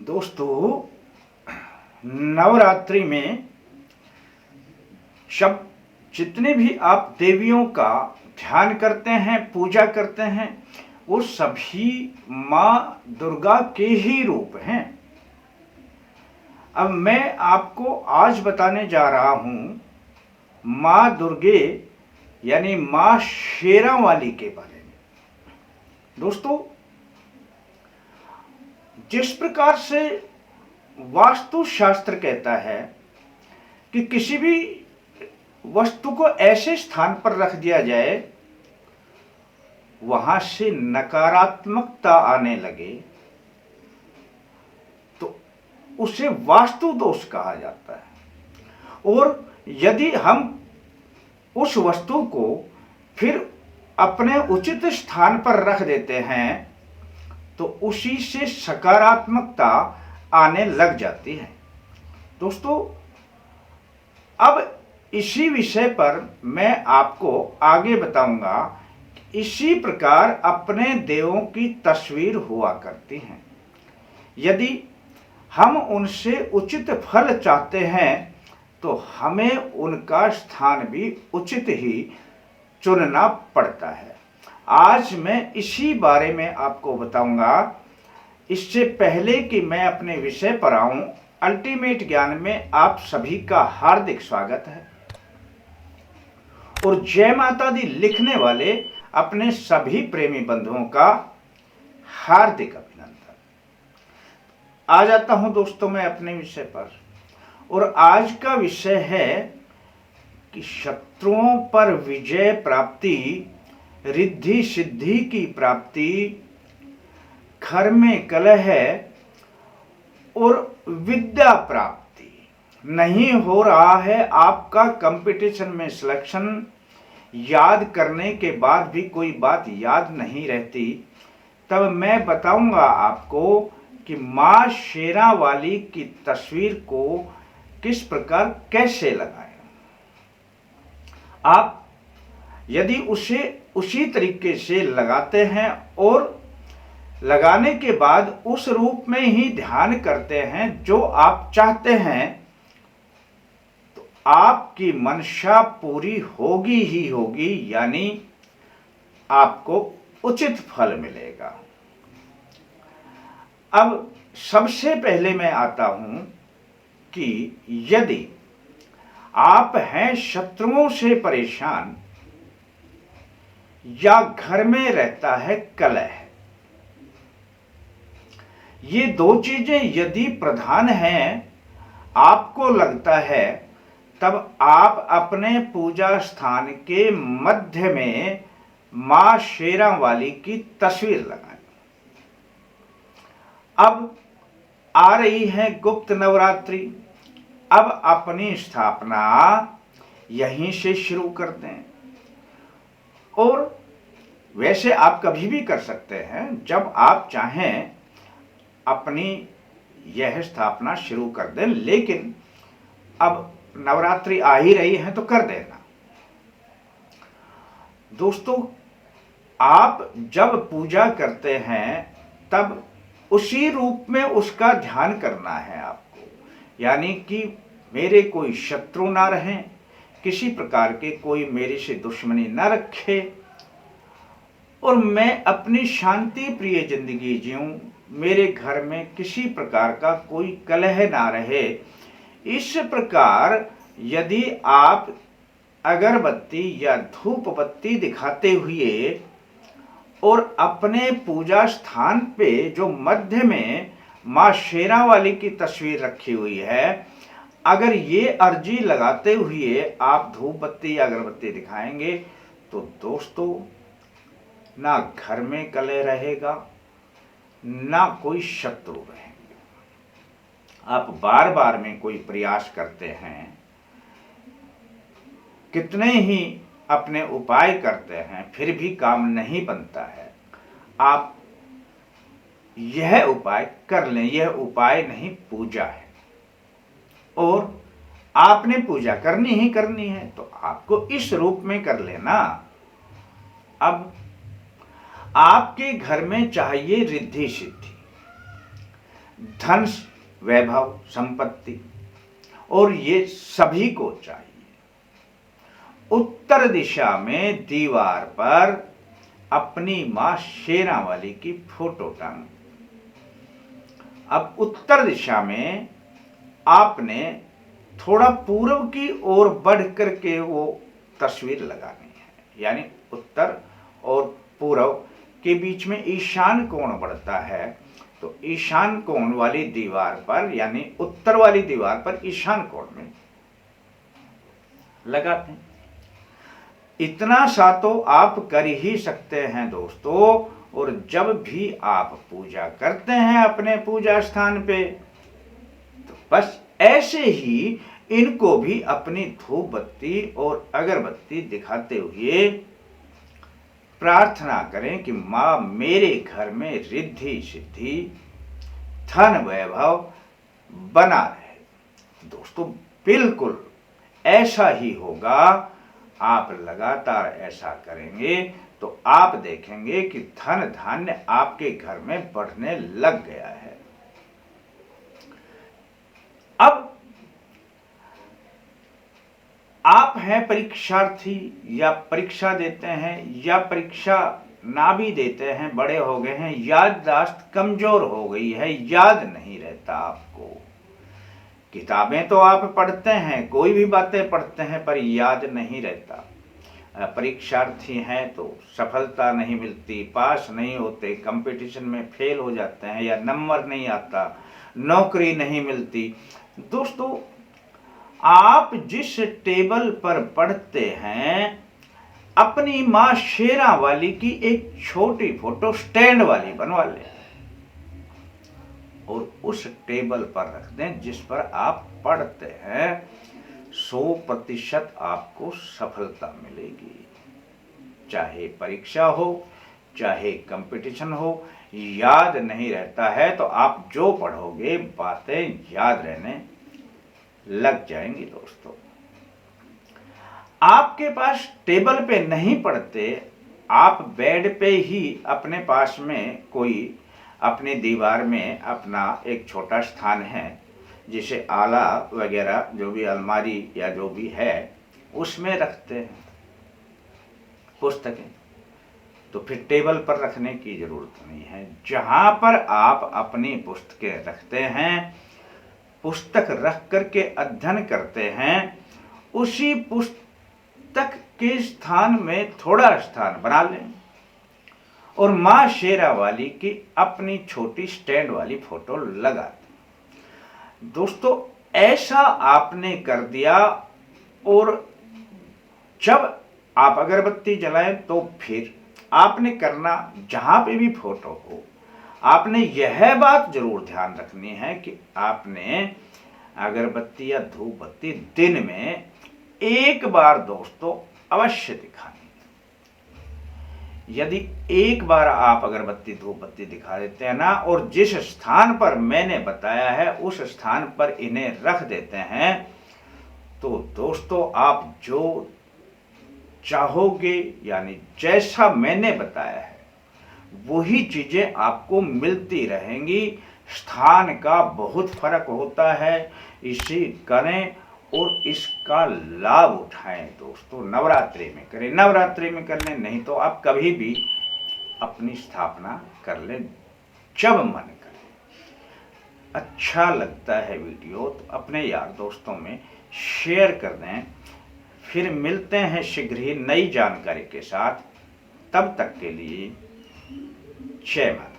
दोस्तों, नवरात्रि में जब जितने भी आप देवियों का ध्यान करते हैं, पूजा करते हैं, वो सभी माँ दुर्गा के ही रूप हैं। अब मैं आपको आज बताने जा रहा हूँ माँ दुर्गे यानी माँ शेरावाली के बारे में। दोस्तों, जिस प्रकार से वास्तुशास्त्र कहता है कि किसी भी वस्तु को ऐसे स्थान पर रख दिया जाए वहां से नकारात्मकता आने लगे तो उसे वास्तु दोष कहा जाता है। और यदि हम उस वस्तु को फिर अपने उचित स्थान पर रख देते हैं तो उसी से सकारात्मकता आने लग जाती है। दोस्तों, अब इसी विषय पर मैं आपको आगे बताऊंगा। इसी प्रकार अपने देवों की तस्वीर हुआ करती हैं। यदि हम उनसे उचित फल चाहते हैं तो हमें उनका स्थान भी उचित ही चुनना पड़ता है। आज मैं इसी बारे में आपको बताऊंगा। इससे पहले कि मैं अपने विषय पर आऊं, अल्टीमेट ज्ञान में आप सभी का हार्दिक स्वागत है और जय माता दी लिखने वाले अपने सभी प्रेमी बंधुओं का हार्दिक अभिनंदन। आ जाता हूं दोस्तों मैं अपने विषय पर, और आज का विषय है कि शत्रुओं पर विजय प्राप्ति, रिद्धि सिद्धि की प्राप्ति, घर में कलह और विद्या प्राप्ति। नहीं हो रहा है आपका कंपटीशन में सिलेक्शन, याद करने के बाद भी कोई बात याद नहीं रहती, तब मैं बताऊंगा आपको कि माँ शेरावाली की तस्वीर को किस प्रकार कैसे लगाएं। आप यदि उसे उसी तरीके से लगाते हैं और लगाने के बाद उस रूप में ही ध्यान करते हैं जो आप चाहते हैं, तो आपकी मनसा पूरी होगी ही होगी, यानी आपको उचित फल मिलेगा। अब सबसे पहले मैं आता हूं कि यदि आप हैं शत्रुओं से परेशान या घर में रहता है कलह, ये दो चीजें यदि प्रधान हैं, आपको लगता है, तब आप अपने पूजा स्थान के मध्य में मां शेरावाली की तस्वीर लगाएं। अब आ रही है गुप्त नवरात्रि। अब अपनी स्थापना यहीं से शुरू कर दें, और वैसे आप कभी भी कर सकते हैं, जब आप चाहें अपनी यह स्थापना शुरू कर दें, लेकिन अब नवरात्रि आ ही रही है तो कर देना। दोस्तों, आप जब पूजा करते हैं तब उसी रूप में उसका ध्यान करना है आपको, यानी कि मेरे कोई शत्रु ना रहें, किसी प्रकार के कोई मेरे से दुश्मनी ना रखे, और मैं अपनी शांति प्रिय जिंदगी जीऊं, मेरे घर में किसी प्रकार का कोई कलह ना रहे। इस प्रकार यदि आप अगरबत्ती या धूप बत्ती दिखाते हुए और अपने पूजा स्थान पे जो मध्य में माँ शेरावाली की तस्वीर रखी हुई है, अगर ये अर्जी लगाते हुए आप धूप बत्ती या अगरबत्ती दिखाएंगे तो दोस्तों, ना घर में कलह रहेगा, ना कोई शत्रु रहेंगे। आप बार बार में कोई प्रयास करते हैं, कितने ही अपने उपाय करते हैं, फिर भी काम नहीं बनता है, आप यह उपाय कर लें। यह उपाय नहीं, पूजा है, और आपने पूजा करनी ही करनी है तो आपको इस रूप में कर लेना। अब आपके घर में चाहिए रिद्धि सिद्धि, धन वैभव संपत्ति, और ये सभी को चाहिए। उत्तर दिशा में दीवार पर अपनी मां शेरावाली की फोटो टांग। अब उत्तर दिशा में आपने थोड़ा पूर्व की ओर बढ़ करके वो तस्वीर लगानी है, यानी उत्तर और पूर्व के बीच में ईशान कोण बढ़ता है, तो ईशान कोण वाली दीवार पर, यानी उत्तर वाली दीवार पर ईशान कोण में लगाते हैं। इतना सा तो आप कर ही सकते हैं दोस्तों। और जब भी आप पूजा करते हैं अपने पूजा स्थान पे, तो बस ऐसे ही इनको भी अपनी धूप बत्ती और अगरबत्ती दिखाते हुए प्रार्थना करें कि मां मेरे घर में रिद्धि सिद्धि धन वैभव बना रहे। दोस्तों बिल्कुल ऐसा ही होगा। आप लगातार ऐसा करेंगे तो आप देखेंगे कि धन धान्य आपके घर में बढ़ने लग गया है। अब आप हैं परीक्षार्थी, या परीक्षा देते हैं या परीक्षा ना भी देते हैं, बड़े हो गए हैं, याददाश्त कमजोर हो गई है, याद नहीं रहता आपको। किताबें तो आप पढ़ते हैं, कोई भी बातें पढ़ते हैं, पर याद नहीं रहता। परीक्षार्थी हैं तो सफलता नहीं मिलती, पास नहीं होते, कंपटीशन में फेल हो जाते हैं, या नंबर नहीं आता, नौकरी नहीं मिलती। दोस्तों आप जिस टेबल पर पढ़ते हैं, अपनी मां शेरा वाली की एक छोटी फोटो स्टैंड वाली बनवा लें और उस टेबल पर रख दें जिस पर आप पढ़ते हैं। 100% आपको सफलता मिलेगी। चाहे परीक्षा हो, चाहे कंपटीशन हो, याद नहीं रहता है तो आप जो पढ़ोगे बातें याद रहने लग जाएंगी। दोस्तों आपके पास टेबल पे नहीं पढ़ते, आप बेड पे ही अपने पास में कोई अपनी दीवार में अपना एक छोटा स्थान है, जिसे आला वगैरह जो भी अलमारी या जो भी है उसमें रखते हैं पुस्तकें, तो फिर टेबल पर रखने की जरूरत नहीं है। जहां पर आप अपनी पुस्तकें रखते हैं, पुस्तक रख करके अध्ययन करते हैं, उसी पुस्तक के स्थान में थोड़ा स्थान बना लें और मां शेरा वाली की अपनी छोटी स्टैंड वाली फोटो लगा दें। दोस्तों ऐसा आपने कर दिया, और जब आप अगरबत्ती जलाएं तो फिर आपने करना, जहां पे भी फोटो हो, आपने यह बात जरूर ध्यान रखनी है कि आपने अगरबत्ती या धूप बत्ती दिन में एक बार दोस्तों अवश्य दिखानी। यदि एक बार आप अगरबत्ती धूप बत्ती दिखा देते हैं ना, और जिस स्थान पर मैंने बताया है उस स्थान पर इन्हें रख देते हैं, तो दोस्तों आप जो चाहोगे, यानी जैसा मैंने बताया है वही चीजें आपको मिलती रहेंगी। स्थान का बहुत फर्क होता है, इसे करें और इसका लाभ उठाएं। दोस्तों नवरात्रि में करें, नवरात्रि में कर लें, नहीं तो आप कभी भी अपनी स्थापना कर लें जब मन करे। अच्छा लगता है वीडियो तो अपने यार दोस्तों में शेयर कर दें। फिर मिलते हैं शीघ्र ही नई जानकारी के साथ। तब तक के लिए जय माता।